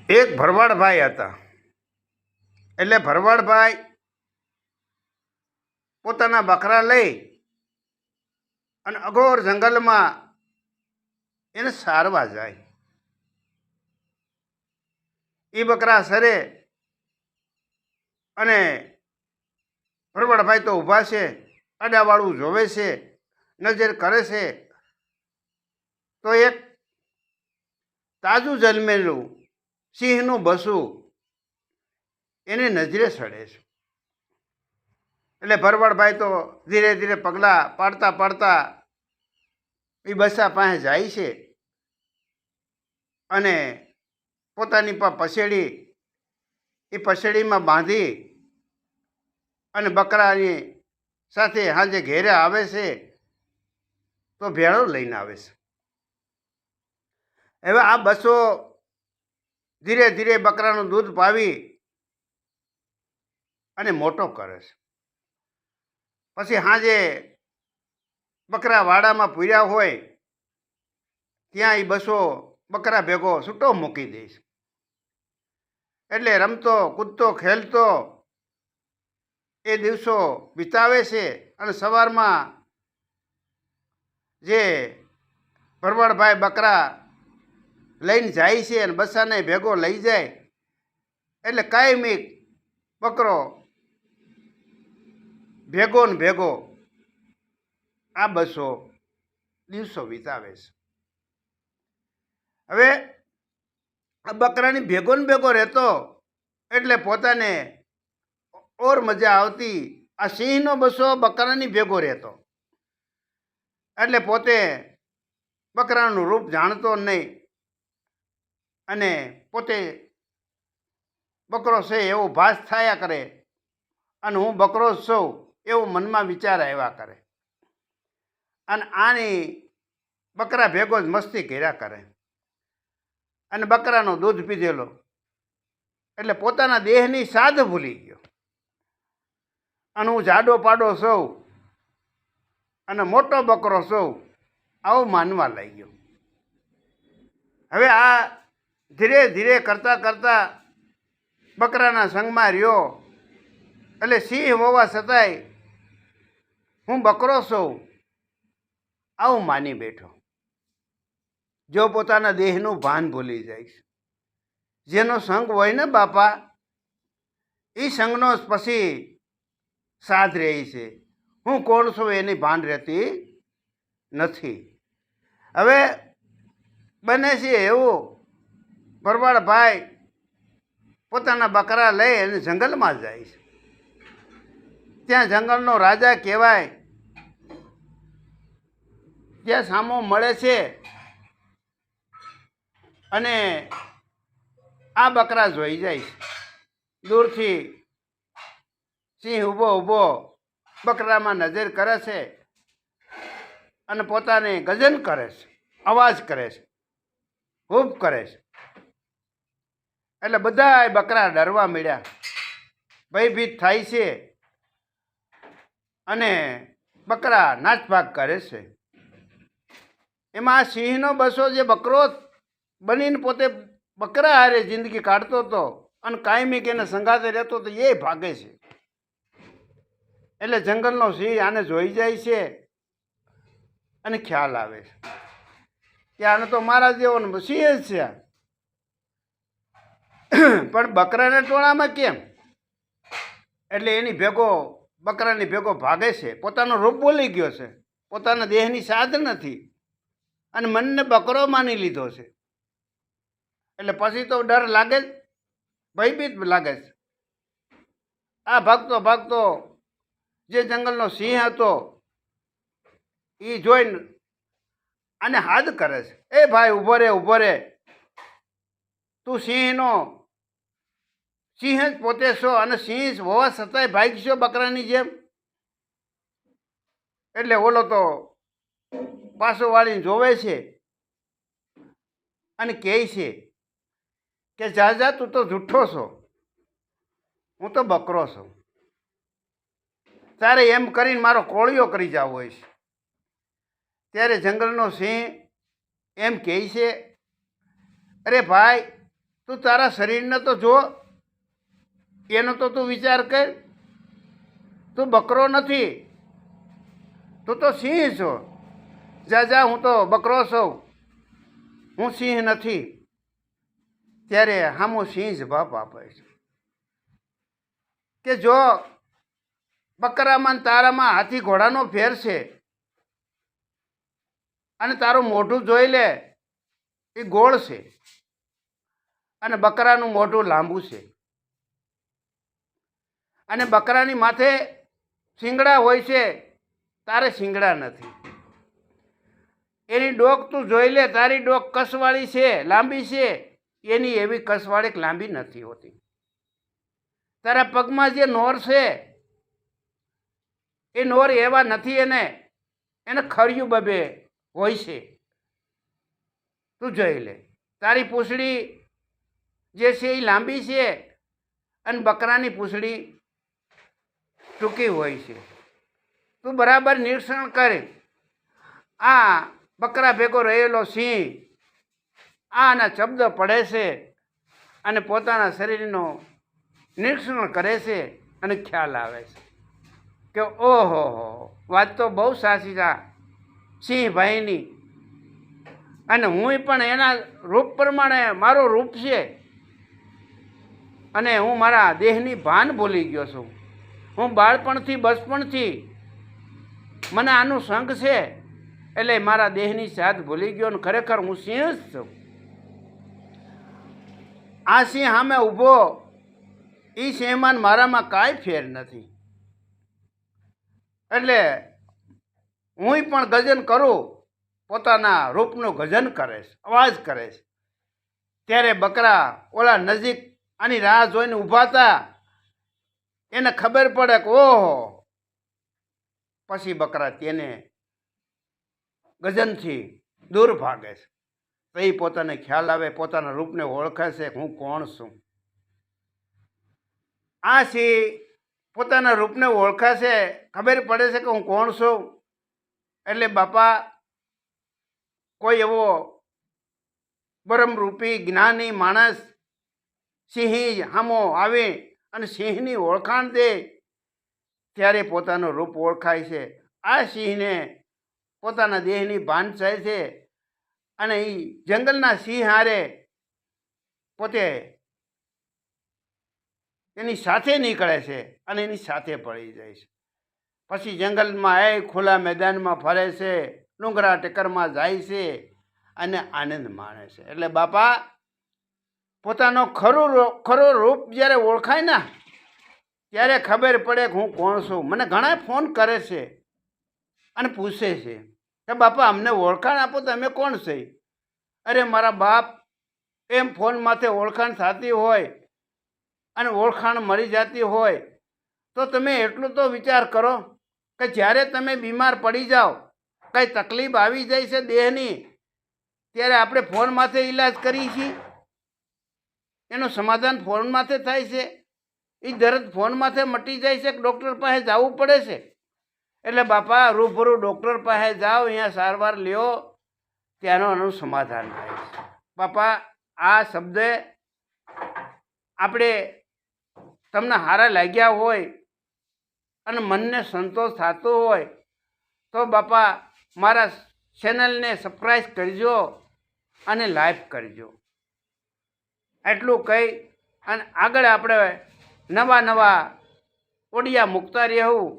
એક ભરવાડભાઈ હતા. એટલે ભરવાડભાઈ પોતાના બકરા લઈ અને અઘોર જંગલમાં એને સારવા જાય. એ બકરા સરે અને ભરવાડભાઈ તો ઊભા છે, આડાવાળું જોવે છે, નજર કરે છે. તો એક તાજું જન્મેલું સિંહનું બસું એને નજરે સડે છે. એટલે ભરવાડભાઈ તો ધીરે ધીરે પગલાં પાડતા પાડતા એ બસા પાસે જાય છે અને પોતાની પસેડી એ પસેડીમાં બાંધી અને બકરાની સાથે સાંજે ઘેરે આવે છે તો ભેળો લઈને આવે છે. હવે આ બસો ધીરે ધીરે બકરાનું દૂધ પાવી અને મોટો કરે છે. પછી સાંજે બકરા વાડામાં પૂર્યા હોય ત્યાં એ બસો બકરા ભેગો છૂટો મૂકી દે છે. એટલે રમતો કૂદતો ખેલતો એ દિવસો વિતાવે છે. અને સવારમાં જે ભરવાડભાઈ બકરા લઈને જાય છે અને બસાને ભેગો લઈ જાય એટલે કાયમી બકરો ભેગો ને ભેગો આ બસો દિવસો વિતાવે છે. હવે આ બકરાની ભેગો ને ભેગો રહેતો એટલે પોતાને ઓર મજા આવતી. આ સિંહનો બસો બકરાની ભેગો રહેતો એટલે પોતે બકરાનું રૂપ જાણતો નહીં અને પોતે બકરો છે એવો ભાસ થયા કરે અને હું બકરો જ છું એવો મનમાં વિચાર આવ્યા કરે. અને આની બકરા ભેગો જ મસ્તી કર્યા કરે અને બકરાનું દૂધ પીધેલો એટલે પોતાના દેહની સાધ ભૂલી ગયો. અને હું જાડો પાડો છું અને મોટો બકરો છું આવું માનવા લાગ્યો. હવે આ ધીરે ધીરે કરતાં કરતાં બકરાના સંગમાં રહ્યો એટલે સિંહ હોવા છતાંય હું બકરો છું આવું માની બેઠો. જો પોતાના દેહનું ભાન ભૂલી જાય, જેનો સંગ હોય ને બાપા એ સંગનો પછી સાથ રહે છે. હું કોણ છું એની ભાન રહેતી નથી. હવે બને છે એવું ભરવાડભાઈ પોતાના બકરા લઈ અને જંગલમાં જાય છે. ત્યાં જંગલનો રાજા કહેવાય ત્યાં સામો મળે છે અને આ બકરા જોઈ જાય છે. દૂરથી સિંહ ઊભો ઊભો બકરામાં નજર કરે છે અને પોતાને ગજન કરે છે, અવાજ કરે છે, હૂબ કરે છે. એટલે બધા બકરા ડરવા મળ્યા, ભયભીત થાય છે અને બકરા નાચભાગ કરે છે. એમાં સિંહનો બસો જે બકરો બનીને પોતે બકરા હારે જિંદગી કાઢતો હતો અને કાયમી કે એને સંગાતે રહેતો તો એ ભાગે છે. એટલે જંગલનો સિંહ આને જોઈ જાય છે અને ખ્યાલ આવે છે કે આને તો મારા જેવો સિંહ જ છે, પણ બકરાના ટોળામાં કેમ? એટલે એની ભેગો બકરાની ભેગો ભાગે છે. પોતાનો રૂપ બોલી ગયો છે, પોતાના દેહની સાધ નથી અને મનને બકરો માની લીધો છે. એટલે પછી તો ડર લાગે જ, ભયભીત લાગે છે. આ ભાગતો ભાગતો જે જંગલનો સિંહ હતો એ જોઈને આને હાથ કરે છે, એ ભાઈ ઊભો રે ઊભો રે, તું સિંહ જ પોતે છો અને સિંહ હોવા છતાંય ભાગશો બકરાની જેમ. એટલે ઓલો તો પાછો વાળીને જોવે છે અને કહે છે કે જા તું તો જૂઠ્ઠો છો, હું તો બકરો છું. તારે એમ કરીને મારો કોળિયો કરી જવો હોય છે. ત્યારે જંગલનો સિંહ એમ કહે છે, અરે ભાઈ તું તારા શરીરને તો જો, એનો તો તું વિચાર કર. તું બકરો નથી, તું તો સિંહ છો. જા જા, હું તો બકરો છું, હું સિંહ નથી. ત્યારે હામો સિંહ જવાબ આપે છે કે જો બકરામાં ને તારામાં હાથી ઘોડાનો ફેર છે, અને તારું મોઢું જોઈ લે, એ ગોળ છે અને બકરાનું મોઢું લાંબુ છે. અને બકરાની માથે શિંગડા હોય છે, તારે શિંગડા નથી. એની ડોક તું જોઈ લે, તારી ડોક કસવાળી છે, લાંબી છે, એની એવી કસવાળી કે લાંબી નથી હોતી. તારા પગમાં જે નોર છે એ નોર એવા નથી, એને ખર્યું બબે હોય છે. તું જોઈ લે, તારી પૂંછડી જે છે એ લાંબી છે અને બકરાની પૂંછડી ટૂંકી હોય છે. તું બરાબર નિરીક્ષણ કરે. આ બકરા ભેગો રહેલો સિંહ આના શબ્દ પડે છે અને પોતાના શરીરનો નિરીક્ષણ કરે છે અને ખ્યાલ આવે છે કે ઓહો, વાત તો બહુ સાચી છે સિંહ ભાઈની. અને હું પણ એના રૂપ પ્રમાણે, મારું રૂપ છે અને હું મારા દેહની ભાન ભૂલી ગયો છું. હું બાળપણથી બચપણથી મને આનું સંગ છે, એટલે મારા દેહની સાથ ભૂલી ગયો ને ખરેખર હું સિંહ જ છું. આ સિંહ સામે ઊભો, એ સિંહમાં મારામાં કાંઈ ફેર નથી. એટલે હું પણ ગજન કરું, પોતાના રૂપનું ગજન કરે છે, અવાજ કરે છે. ત્યારે બકરા ઓલા નજીક આની રાહ જોઈને ઊભા હતા. એને ખબર પડે કે ઓહો, પછી બકરા તેને ગજનથી દૂર ભાગે છે. તો એ પોતાને ખ્યાલ આવે, પોતાના રૂપને ઓળખે છે કે હું કોણ છું. આ સિંહ પોતાના રૂપને ઓળખે છે, ખબર પડે છે કે હું કોણ છું. એટલે બાપા કોઈ એવો બ્રહ્મરૂપી જ્ઞાની માણસ સિંહ હામો આવે અને સિંહની ઓળખાણ દે, ત્યારે પોતાનું રૂપ ઓળખાય છે. આ સિંહને પોતાના દેહની ભાન થાય છે અને એ જંગલના સિંહ હારે પોતે એની સાથે નીકળે છે અને એની સાથે પડી જાય છે. પછી જંગલમાં ખુલ્લા મેદાનમાં ફરે છે, ડુંગરા ટેકરમાં જાય છે અને આનંદ માણે છે. એટલે બાપા પોતાનો ખરો રૂપ જ્યારે ઓળખાય ને, ત્યારે ખબર પડે કે હું કોણ છું. મને ઘણા ફોન કરે છે અને પૂછે છે કે બાપા અમને ઓળખાણ આપો, તમે કોણ છે? અરે મારા બાપ, એમ ફોન માથે ઓળખાણ થતી હોય અને ઓળખાણ મળી જતી હોય તો તમે એટલું તો વિચાર કરો કે જ્યારે તમે બીમાર પડી જાઓ, કંઈ તકલીફ આવી જાય છે દેહની, ત્યારે આપણે ફોન માથે ઈલાજ કરીએ છીએ, એનું સમાધાન ફોન માથે થાય છે. એ દર્દ ફોન માથે મટી જાય છે કે ડૉક્ટર પાસે જવું પડે છે? એટલે બાપા રૂબરૂ ડૉક્ટર પાસે જાઓ, અહીંયા સારવાર લ્યો, ત્યાંનું એનું સમાધાન થાય છે. બાપા આ શબ્દ આપણે તમને સારા લાગ્યા હોય અને મનને સંતોષ થતો હોય તો બાપા મારા ચેનલને સબસ્ક્રાઈબ કરજો અને લાઈક કરજો. એટલું કહી અને આગળ આપણે નવા ઓડિયા મૂકતા રહેવું.